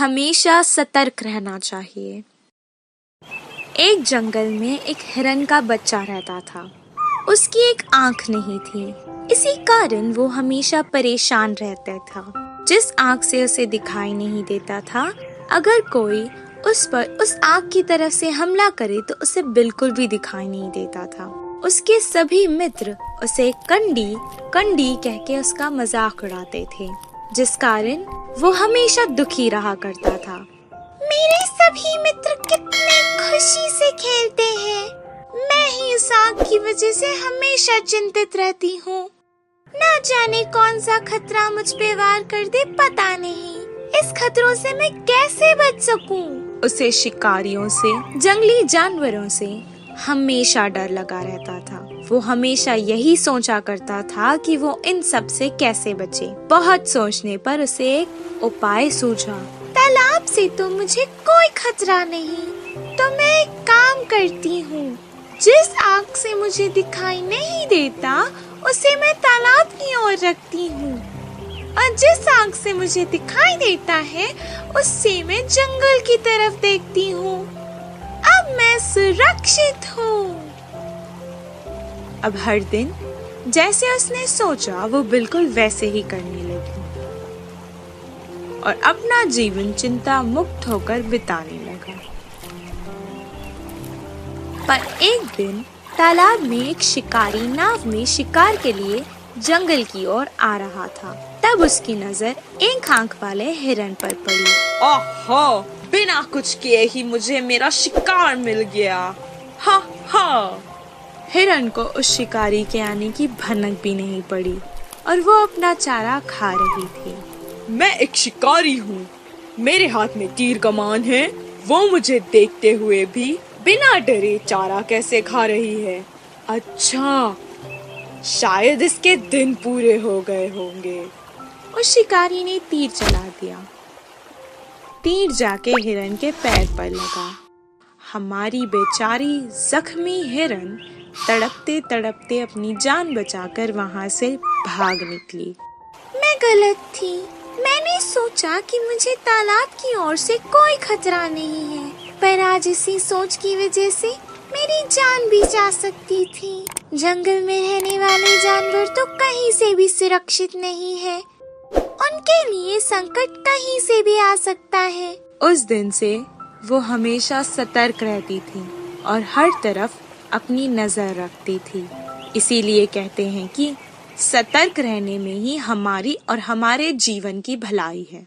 हमेशा सतर्क रहना चाहिए। एक जंगल में एक हिरन का बच्चा रहता था। उसकी एक आंख नहीं थी, इसी कारण वो हमेशा परेशान रहता था। जिस आंख से उसे दिखाई नहीं देता था, अगर कोई उस पर उस आंख की तरफ से हमला करे तो उसे बिल्कुल भी दिखाई नहीं देता था। उसके सभी मित्र उसे कंडी कंडी कह के उसका मजाक उड़ाते थे, जिस कारण वो हमेशा दुखी रहा करता था। मेरे सभी मित्र कितने खुशी से खेलते हैं, मैं ही इस आग की वजह से हमेशा चिंतित रहती हूँ। ना जाने कौन सा खतरा मुझ पे वार कर दे, पता नहीं इस खतरों से मैं कैसे बच सकूं। उसे शिकारियों से, जंगली जानवरों से हमेशा डर लगा रहता था। वो हमेशा यही सोचा करता था कि वो इन सब से कैसे बचे। बहुत सोचने पर उसे एक उपाय सूझा। तालाब से तो मुझे कोई खतरा नहीं, तो मैं एक काम करती हूँ। जिस आग से मुझे दिखाई नहीं देता उसे मैं तालाब की ओर रखती हूँ, और जिस आग से मुझे दिखाई देता है उससे मैं जंगल की तरफ देखती हूँ। अब मैं सुरक्षित हूँ। अब हर दिन जैसे उसने सोचा वो बिल्कुल वैसे ही करने लगी और अपना जीवन चिंता मुक्त होकर बिताने लगा। पर एक दिन तालाब में एक शिकारी नाव में शिकार के लिए जंगल की ओर आ रहा था। तब उसकी नजर एक आंख वाले हिरन पर पड़ी। ओहो, बिना कुछ किए ही मुझे मेरा शिकार मिल गया। हा हा। हिरन को उस शिकारी के आने की भनक भी नहीं पड़ी और वो अपना चारा खा रही थी। मैं एक शिकारी हूँ, मेरे हाथ में तीर कमान है। वो मुझे देखते हुए भी बिना डरे चारा कैसे खा रही है? अच्छा, शायद इसके दिन पूरे हो गए होंगे। उस शिकारी ने तीर चला दिया। तीर जाके हिरन के पैर पर लगा। हमारी बेचारी जख्मी हिरन तड़पते तड़पते अपनी जान बचाकर वहां से भाग निकली। मैं गलत थी, मैंने सोचा कि मुझे तालाब की ओर से कोई खतरा नहीं है, पर आज इसी सोच की वजह से मेरी जान भी जा सकती थी। जंगल में रहने वाले जानवर तो कहीं से भी सुरक्षित नहीं है, उनके लिए संकट कहीं से भी आ सकता है। उस दिन से वो हमेशा सतर्क रहती थी और हर तरफ अपनी नजर रखती थी। इसीलिए कहते हैं कि सतर्क रहने में ही हमारी और हमारे जीवन की भलाई है।